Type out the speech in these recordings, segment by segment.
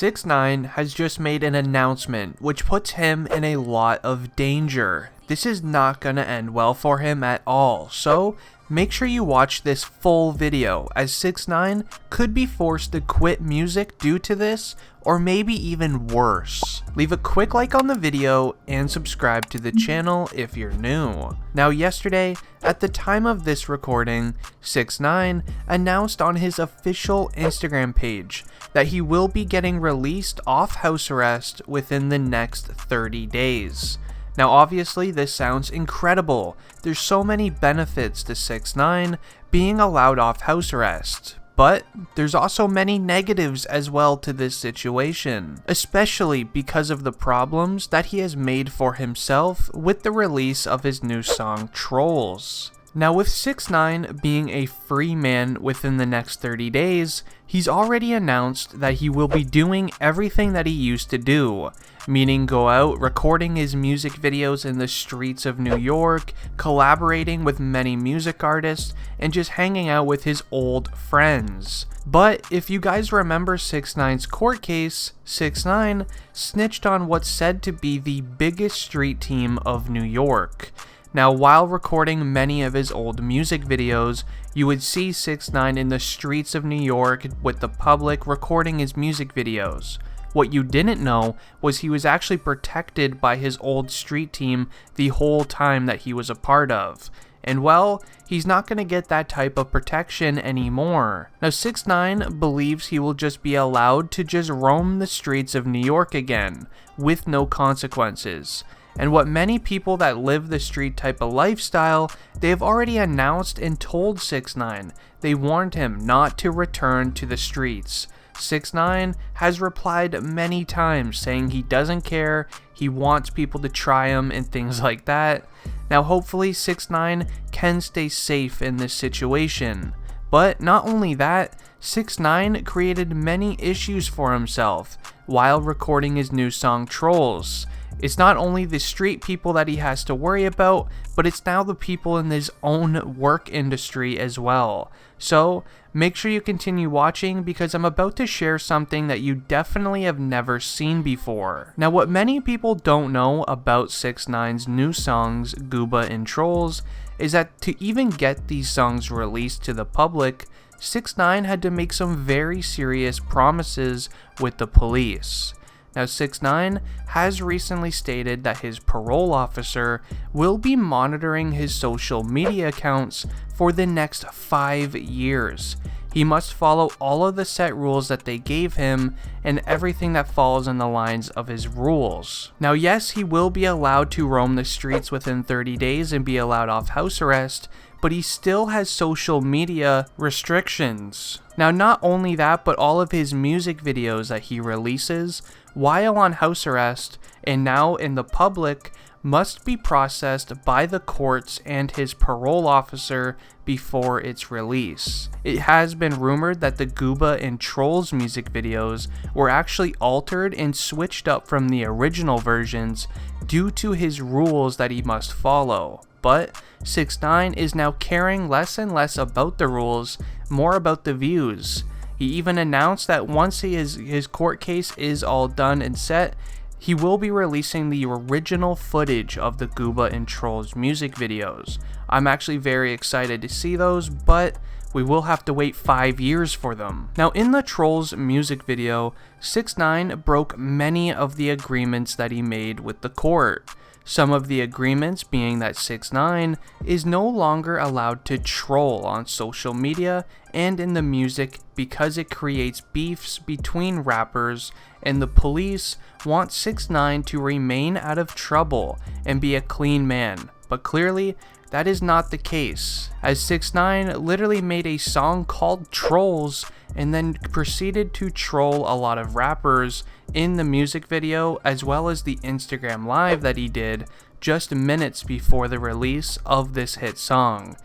6ix9ine has just made an announcement which puts him in a lot of danger. This is not gonna end well for him at all, so make sure you watch this full video, as 6ix9ine could be forced to quit music due to this, or maybe even worse. Leave a quick like on the video and subscribe to the channel if you're new. Now yesterday, at the time of this recording, 6ix9ine announced on his official Instagram page that he will be getting released off house arrest within the next 30 days. Now obviously this sounds incredible. There's so many benefits to 6ix9ine being allowed off house arrest, but there's also many negatives as well to this situation, especially because of the problems that he has made for himself with the release of his new song TROLLZ. Now with 6ix9ine being a free man within the next 30 days, he's already announced that he will be doing everything that he used to do, meaning go out recording his music videos in the streets of New York, collaborating with many music artists, and just hanging out with his old friends. But if you guys remember 6ix9ine's court case, 6ix9ine snitched on what's said to be the biggest street team of New York. Now, while recording many of his old music videos, you would see 6ix9ine in the streets of New York with the public recording his music videos. What you didn't know was he was actually protected by his old street team the whole time that he was a part of. And well, he's not going to get that type of protection anymore. Now 6ix9ine believes he will just be allowed to just roam the streets of New York again, with no consequences. And what many people that live the street type of lifestyle, they have already announced and told 6ix9ine. They warned him not to return to the streets. 6ix9ine has replied many times saying he doesn't care, he wants people to try him and things like that. Now hopefully 6ix9ine can stay safe in this situation. But not only that, 6ix9ine created many issues for himself while recording his new song TROLLZ. It's not only the street people that he has to worry about, but it's now the people in his own work industry as well. So make sure you continue watching, because I'm about to share something that you definitely have never seen before. Now what many people don't know about 6ix9ine's new songs, Gooba and TROLLZ, is that to even get these songs released to the public, 6ix9ine had to make some very serious promises with the police. Now 6ix9ine has recently stated that his parole officer will be monitoring his social media accounts for the next 5 years. He must follow all of the set rules that they gave him and everything that falls in the lines of his rules. Now yes, he will be allowed to roam the streets within 30 days and be allowed off house arrest, but he still has social media restrictions. Now not only that, but all of his music videos that he releases while on house arrest and now in the public must be processed by the courts and his parole officer before its release. It has been rumored that the Gooba and TROLLZ music videos were actually altered and switched up from the original versions due to his rules that he must follow. But 6ix9ine is now caring less and less about the rules, more about the views. He even announced that once his court case is all done and set, he will be releasing the original footage of the Gooba and TROLLZ music videos. I'm actually very excited to see those, but we will have to wait 5 years for them. Now in the TROLLZ music video, 6ix9ine broke many of the agreements that he made with the court. Some of the agreements being that 6ix9ine is no longer allowed to troll on social media and in the music because it creates beefs between rappers, and the police want 6ix9ine to remain out of trouble and be a clean man. But clearly, that is not the case, as 6ix9ine literally made a song called TROLLZ and then proceeded to troll a lot of rappers in the music video, as well as the Instagram live that he did just minutes before the release of this hit song.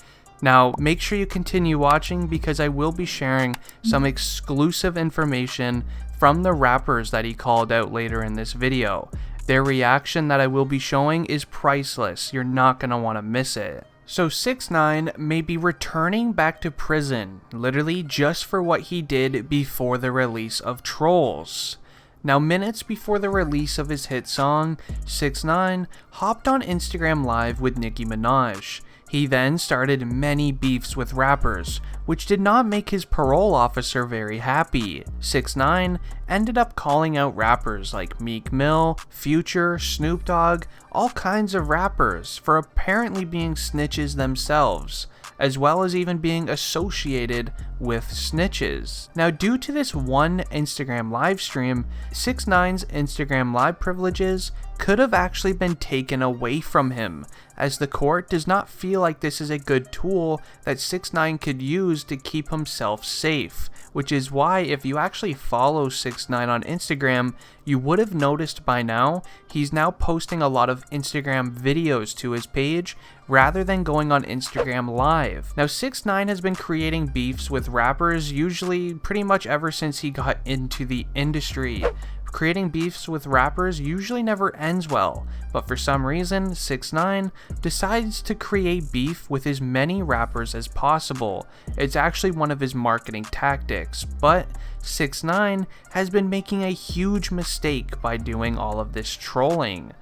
Now make sure you continue watching, because I will be sharing some exclusive information from the rappers that he called out later in this video. Their reaction that I will be showing is priceless. You're not going to want to miss it. So 6ix9ine may be returning back to prison, literally just for what he did before the release of TROLLZ. Now, minutes before the release of his hit song, 6ix9ine hopped on Instagram Live with Nicki Minaj. He then started many beefs with rappers, which did not make his parole officer very happy. 6ix9ine ended up calling out rappers like Meek Mill, Future, Snoop Dogg, all kinds of rappers for apparently being snitches themselves, as well as even being associated with snitches. Now, due to this one Instagram live stream, 6ix9ine's Instagram live privileges could have actually been taken away from him, as the court does not feel like this is a good tool that 6ix9ine could use to keep himself safe, which is why if you actually follow 6ix9ine on Instagram, you would have noticed by now he's now posting a lot of Instagram videos to his page rather than going on Instagram Live. Now, 6ix9ine has been creating beefs with rappers usually pretty much ever since he got into the industry. Creating beefs with rappers usually never ends well, but for some reason, 6ix9ine decides to create beef with as many rappers as possible. It's actually one of his marketing tactics, but 6ix9ine has been making a huge mistake by doing all of this trolling.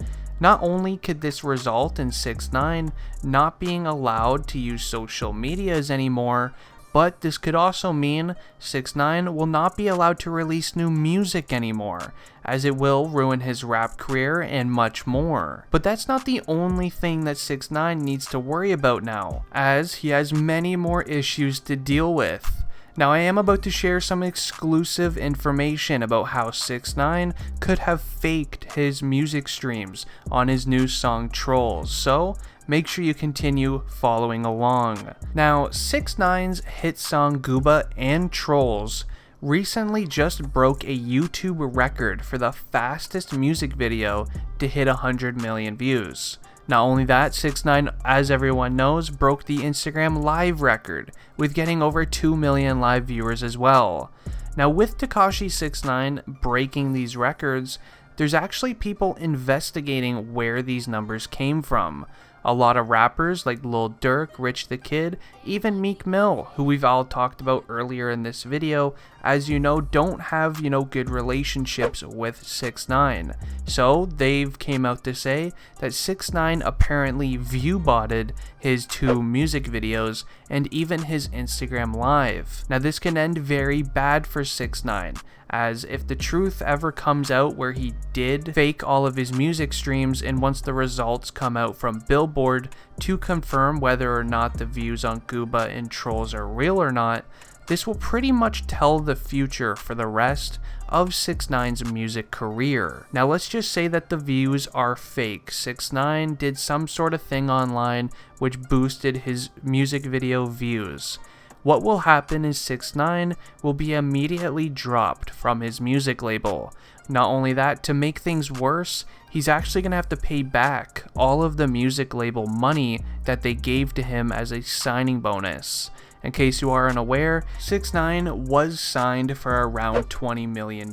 Not only could this result in 6ix9ine not being allowed to use social medias anymore, but this could also mean 6ix9ine will not be allowed to release new music anymore, as it will ruin his rap career and much more. But that's not the only thing that 6ix9ine needs to worry about now, as he has many more issues to deal with. Now, I am about to share some exclusive information about how 6ix9ine could have faked his music streams on his new song TROLLZ, so make sure you continue following along. Now, 6ix9ine's hit song Gooba and TROLLZ recently just broke a YouTube record for the fastest music video to hit 100 million views. Not only that, 6ix9ine, as everyone knows, broke the Instagram Live record, with getting over 2 million live viewers as well. Now, with Tekashi 6ix9ine breaking these records, there's actually people investigating where these numbers came from. A lot of rappers like Lil Durk, Rich the Kid, even Meek Mill, who we've all talked about earlier in this video, as you know, don't have, good relationships with 6ix9ine. So they've came out to say that 6ix9ine apparently view-botted his 2 music videos and even his Instagram Live. Now, this can end very bad for 6ix9ine, as if the truth ever comes out where he did fake all of his music streams, and once the results come out from Billboard to confirm whether or not the views on Gooba and TROLLZ are real or not, this will pretty much tell the future for the rest of 6ix9ine's music career. Now, let's just say that the views are fake. 6ix9ine did some sort of thing online which boosted his music video views. What will happen is 6ix9ine will be immediately dropped from his music label. Not only that, to make things worse, he's actually going to have to pay back all of the music label money that they gave to him as a signing bonus. In case you are unaware, 6ix9ine was signed for around $20 million.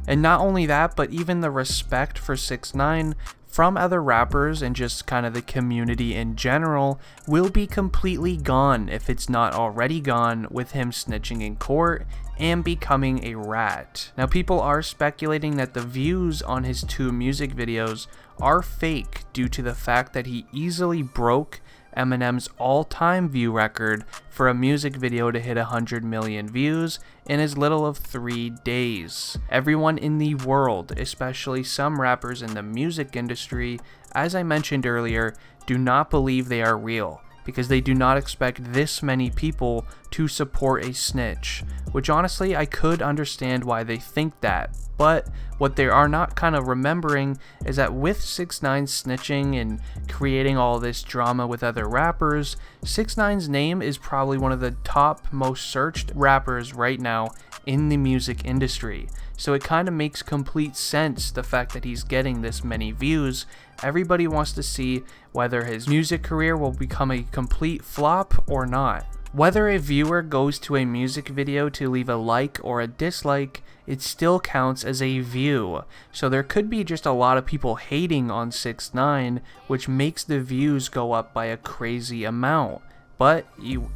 And not only that, but even the respect for 6ix9ine from other rappers and just kind of the community in general will be completely gone if it's not already gone with him snitching in court and becoming a rat. Now, people are speculating that the views on his 2 music videos are fake due to the fact that he easily broke Eminem's all-time view record for a music video to hit 100 million views in as little of 3 days. Everyone in the world, especially some rappers in the music industry, as I mentioned earlier, do not believe they are real, because they do not expect this many people to support a snitch, which honestly I could understand why they think that. But what they are not kind of remembering is that with 6ix9ine snitching and creating all this drama with other rappers, 6ix9ine's name is probably one of the top most searched rappers right now in the music industry. So it kind of makes complete sense, the fact that he's getting this many views. Everybody wants to see whether his music career will become a complete flop or not. Whether a viewer goes to a music video to leave a like or a dislike, it still counts as a view. So there could be just a lot of people hating on 6ix9ine, which makes the views go up by a crazy amount. But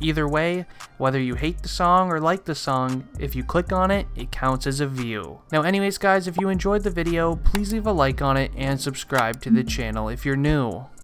either way, whether you hate the song or like the song, if you click on it, it counts as a view. Now anyways guys, if you enjoyed the video, please leave a like on it and subscribe to the channel if you're new.